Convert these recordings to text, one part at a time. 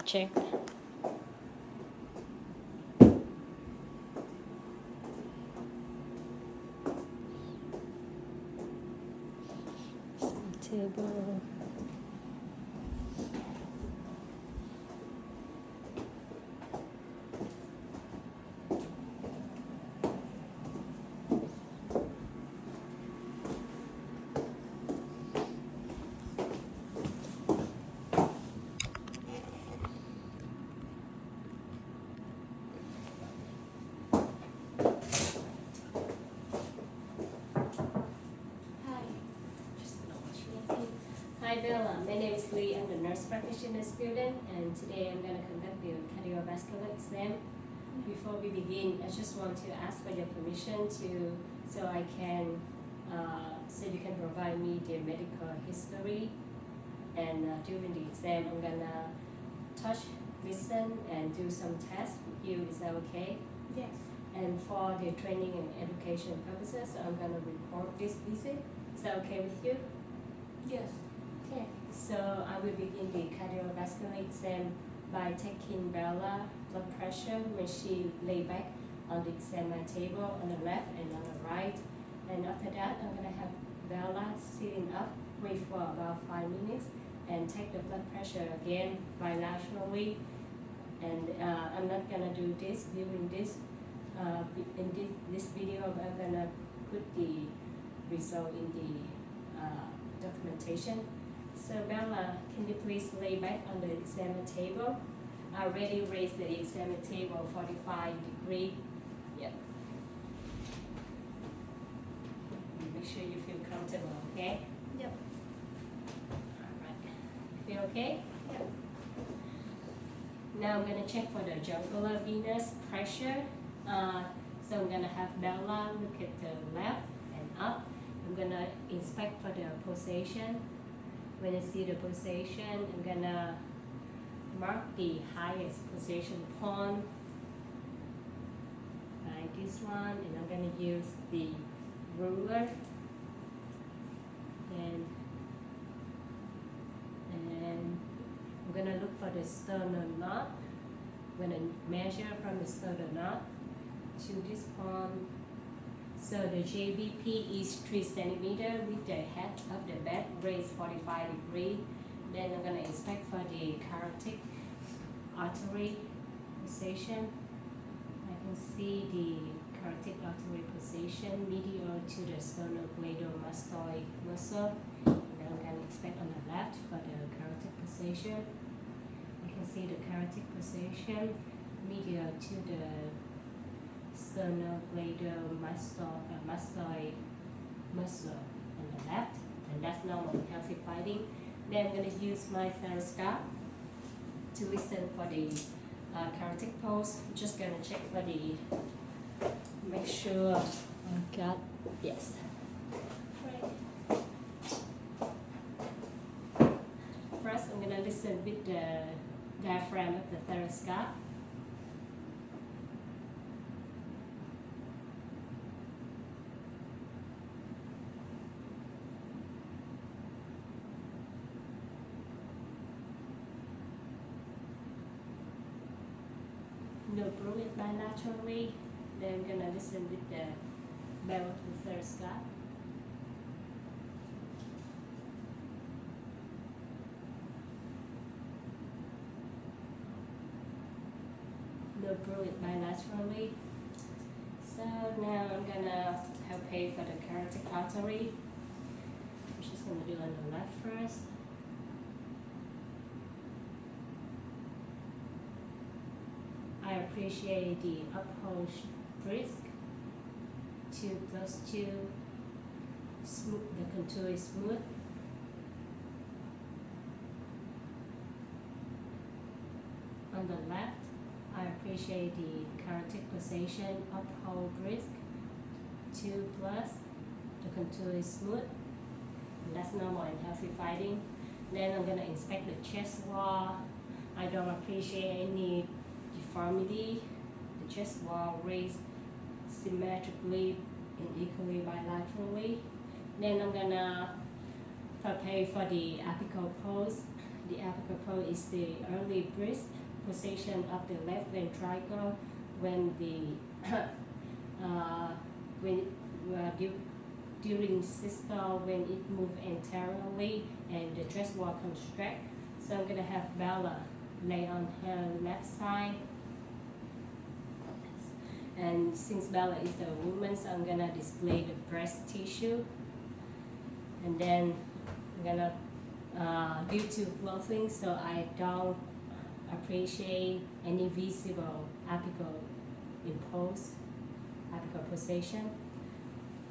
check. Table. Hi Bella, my name is Lee. I'm a nurse practitioner student, and today I'm going to conduct the cardiovascular exam. Before we begin, I just want to ask for your permission so you can provide me the medical history. And during the exam, I'm gonna touch, listen, and do some tests with you. Is that okay? Yes. And for the training and education purposes, I'm gonna record this visit. Is that okay with you? Yes. Okay, so I will begin the cardiovascular exam by taking Bella's blood pressure when she lay back on the exam table on the left and on the right. And after that, I'm going to have Bella sitting up, wait for about 5 minutes, and take the blood pressure again bilaterally. And I'm not going to do this during this, this video, but I'm going to put the result in the documentation. So Bella, can you please lay back on the exam table? I already raised the exam table 45 degrees. Yep. Make sure you feel comfortable, okay? Yep. Alright. Feel okay? Yep. Now I'm going to check for the jugular venous pressure. So I'm going to have Bella look at the left and up. I'm going to inspect for the pulsation. When I see the pulsation, I'm going to mark the highest pulsation point by this one, and I'm going to use the ruler and I'm going to look for the sternal knot. I'm going to measure from the sternal knot to this point. So the JBP is 3 centimeters with the head of the bed raised 45 degrees. Then I'm going to inspect for the carotid artery pulsation. I can see the carotid artery pulsation medial to the sternocleidomastoid muscle. And I'm going to inspect on the left for the carotid pulsation. You can see the carotid pulsation medial to the sternocleidomastoid muscle on the left, and that's normal healthy fighting. Then I'm going to use my stethoscope to listen for the carotid pulse. I'm just going to check for the, make sure I got, yes. Right. First, I'm going to listen with the diaphragm of the stethoscope. No breathe bilaterally. Then I'm gonna listen with the bell to the stethoscope. No breathe bilaterally. So now I'm gonna help pay for the carotid artery. I'm just gonna do on the left first. I appreciate the uphold brisk, 2+2, smooth, the contour is smooth. On the left, I appreciate the carotid pulsation, uphold brisk, 2+, the contour is smooth, and that's normal in healthy fighting. Then I'm going to inspect the chest wall. I don't appreciate any deformity. The chest wall raised symmetrically and equally bilaterally. Then I'm gonna prepare for the apical pulse. the apical pose is the early breath position of the left ventricle when during systole, when it moves anteriorly and the chest wall constrict. So I'm gonna have Bella lay on her left side. And since Bella is a woman, so I'm gonna display the breast tissue. And then I'm gonna, due to clothing, so I don't appreciate any visible apical impulse, apical position.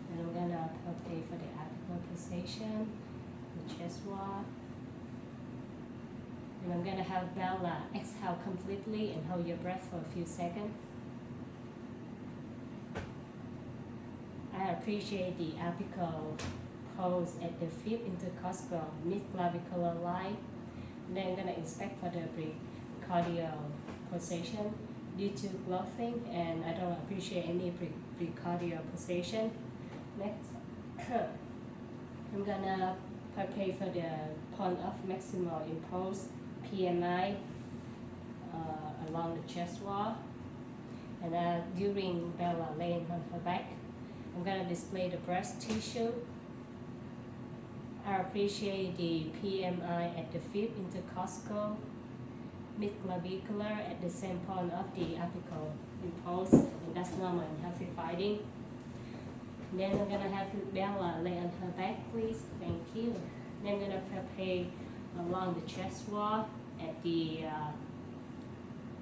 And I'm gonna pay for the apical position, the chest wall. And I'm gonna have Bella exhale completely and hold your breath for a few seconds. I appreciate the apical pose at the fifth intercostal mid-clavicular line. Then I'm gonna inspect for the precordial position due to clothing, and I don't appreciate any precordial position. Next, I'm gonna prepare for the point of maximal impulse, PMI, along the chest wall. And during Bella laying on her back, I'm gonna display the breast tissue. I appreciate the PMI at the fifth intercostal, mid-clavicular at the same point of the apical impulse, and that's normal and healthy fighting. Then I'm gonna have Bella lay on her back, please. Thank you. Then I'm gonna prepare along the chest wall at the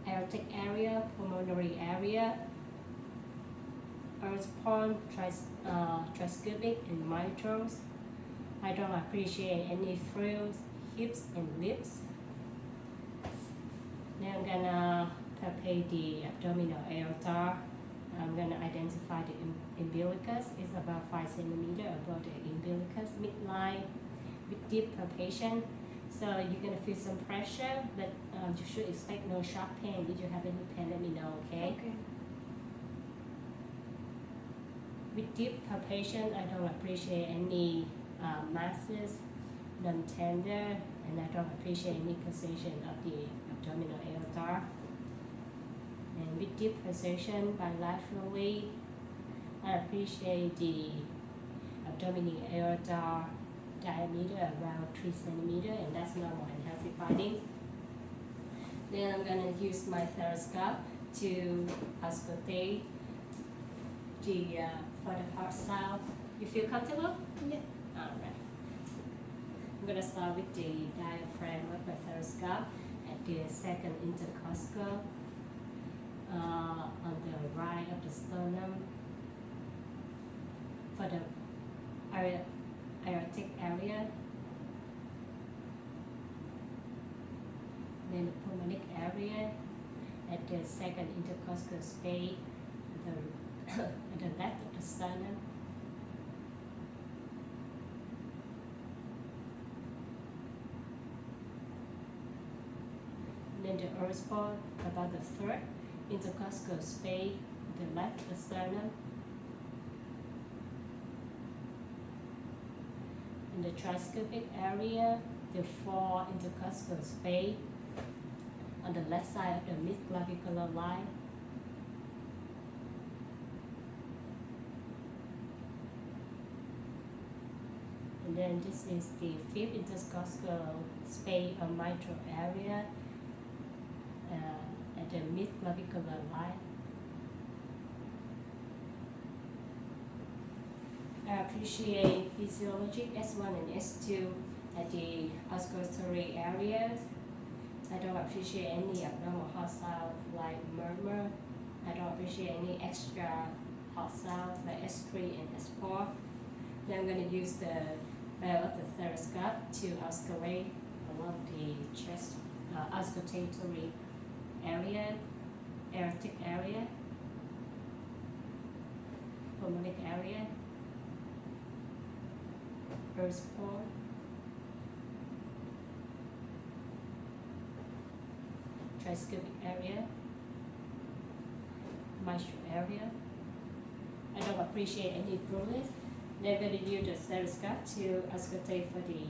aortic area, pulmonary area, earth pond, tricuspid, and mitral. I don't appreciate any frills, hips, and lips. Then I'm gonna prepare the abdominal aorta. I'm gonna identify the umbilicus. It's about 5 centimeters above the umbilicus midline with deep palpation. So you're gonna feel some pressure, but you should expect no sharp pain. If you have any pain, let me know, okay? Okay. With deep palpation, I don't appreciate any masses, non-tender, and I don't appreciate any position of the abdominal aorta. And with deep position bilaterally, I appreciate the abdominal aorta diameter around 3 centimeters, and that's normal and healthy fighting. Then I'm gonna use my stethoscope to auscultate for the heart sound. You feel comfortable? Yeah. Alright. I'm gonna start with the diaphragm of my stethoscope at the second intercostal, on the right of the sternum, for the aortic area, then the pulmonic area at the second intercostal space, at the left of the sternum. Then the earth ball about the third intercostal space, the left of the sternum. In the tricuspid area, the fourth intercostal space on the left side of the mid-clavicular line. And then this is the fifth intercostal space or mitral area at the mid-clavicular line. I appreciate physiologic S1 and S2 at the auscultatory areas. I don't appreciate any abnormal heart sound like murmur. I don't appreciate any extra heart sounds like S3 and S4. Then I'm going to use the barrel of the stethoscope to auscultate along the chest, auscultatory area, aortic area, pulmonic area, earth pole, tricuspid area, mitral area. I don't appreciate any bruise. They're going to use the stethoscope to auscultate for the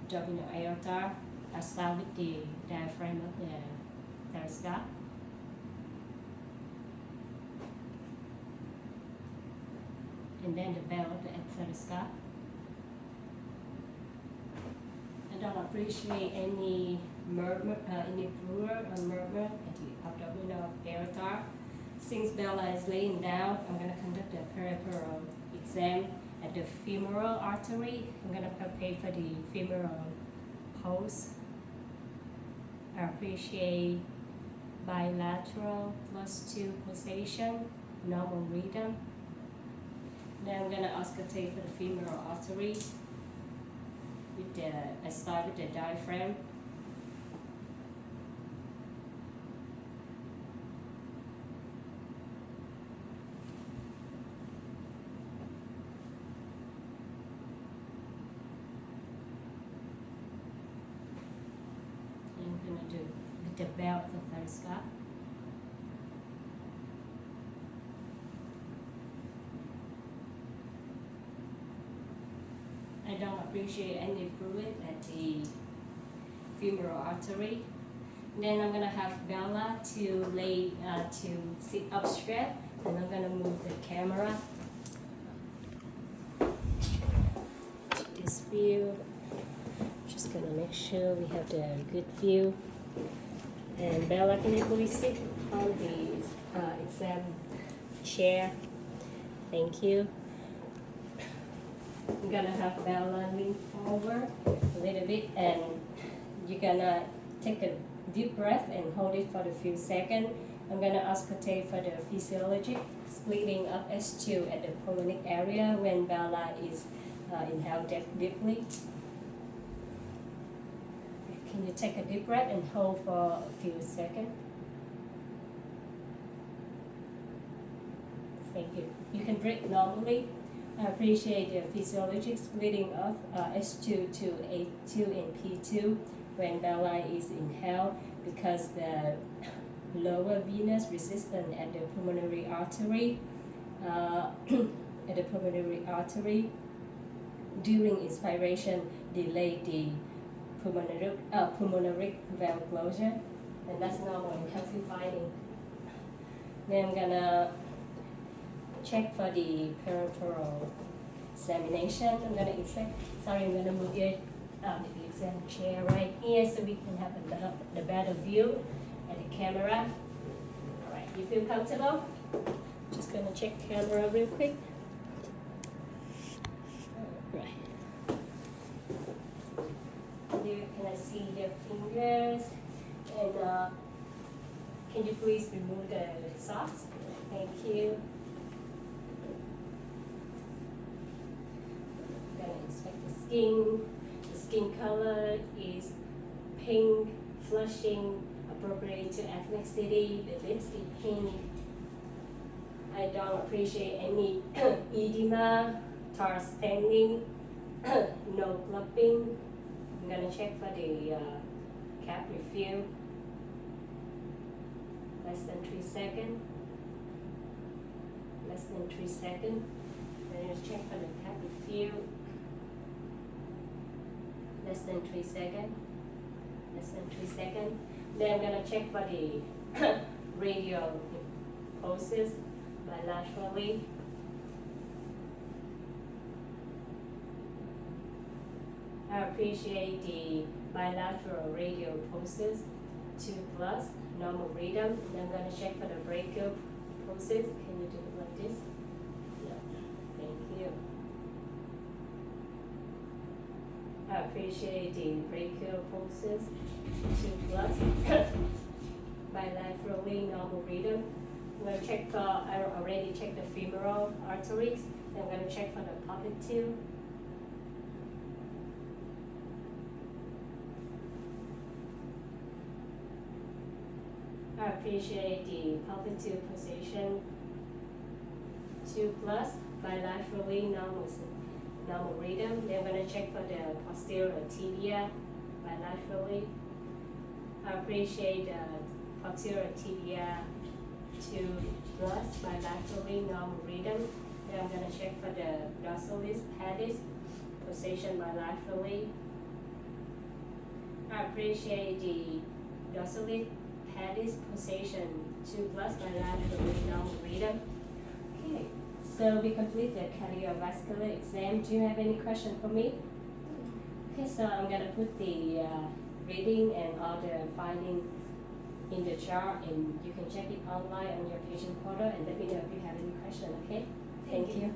abdominal aorta, I start with the diaphragm of the thoracoscope. And then the bell of the thoracoscope. I don't appreciate any murmur, any brewer or murmur at the abdominal aorta. Since Bella is laying down, I'm going to conduct a peripheral exam at the femoral artery. I'm going to prepare for the femoral pulse. I appreciate bilateral +2 pulsation, normal rhythm. Then I'm going to auscultate for the femoral artery. I start with the diaphragm. And I'm going to do with the bell of the thoracoscope. I don't appreciate any fluid at the femoral artery. Then I'm gonna have Bella to sit up straight, and I'm gonna move the camera to this view. Just gonna make sure we have the good view. And Bella, can you please sit on the exam chair? Thank you. I'm gonna have Bella lean forward a little bit, and you're gonna take a deep breath and hold it for a few seconds. I'm gonna auscultate for the physiologic splitting of S2 at the pulmonic area when Bella is inhaled deeply. Can you take a deep breath and hold for a few seconds? Thank you. You can breathe normally. I appreciate the physiologic splitting of S2 to A2 and P2 when Bella is inhaled, because the lower venous resistance at the pulmonary artery during inspiration delay the pulmonary valve closure, and that's normal in healthy finding. Then I'm gonna check for the peripheral examination. I'm gonna move it the exam chair right here so we can have the better view at the camera. All right, you feel comfortable? Just gonna check camera real quick. All right. Can I see your fingers? And can you please remove the socks? Thank you. Inspect the skin. The skin color is pink, flushing, appropriate to ethnicity. The lips is pink. I don't appreciate any edema, tar staining, no clumping. I'm gonna check for the cap refill. Less than 3 seconds. Less than 3 seconds. Then just check for the cap refill. Less than 3 seconds. Less than 3 seconds. Then I'm gonna check for the radial pulses bilaterally. I appreciate the bilateral radial pulses, 2+, normal rhythm. And I'm gonna check for the brachial pulses. Can you do it like this? Yeah. Thank you. I appreciate the brachial pulses, 2+, bilaterally normal rhythm. I'm going to check for, I already checked the femoral arteries. Then I'm going to check for the popliteal. I appreciate the popliteal position, 2+, bilaterally normal rhythm. Then I'm going to check for the posterior tibia bilaterally. I appreciate the posterior tibia 2+, bilaterally normal rhythm. Then I'm going to check for the dorsalis pedis position bilaterally. I appreciate the dorsally pelvis position 2 plus by lateral abdominal rhythm. Okay, so we complete the cardiovascular exam. Do you have any question for me? Okay, so I'm gonna put the reading and all the finding in the chart, and you can check it online on your patient portal and let me know if you have any question. Okay, thank you.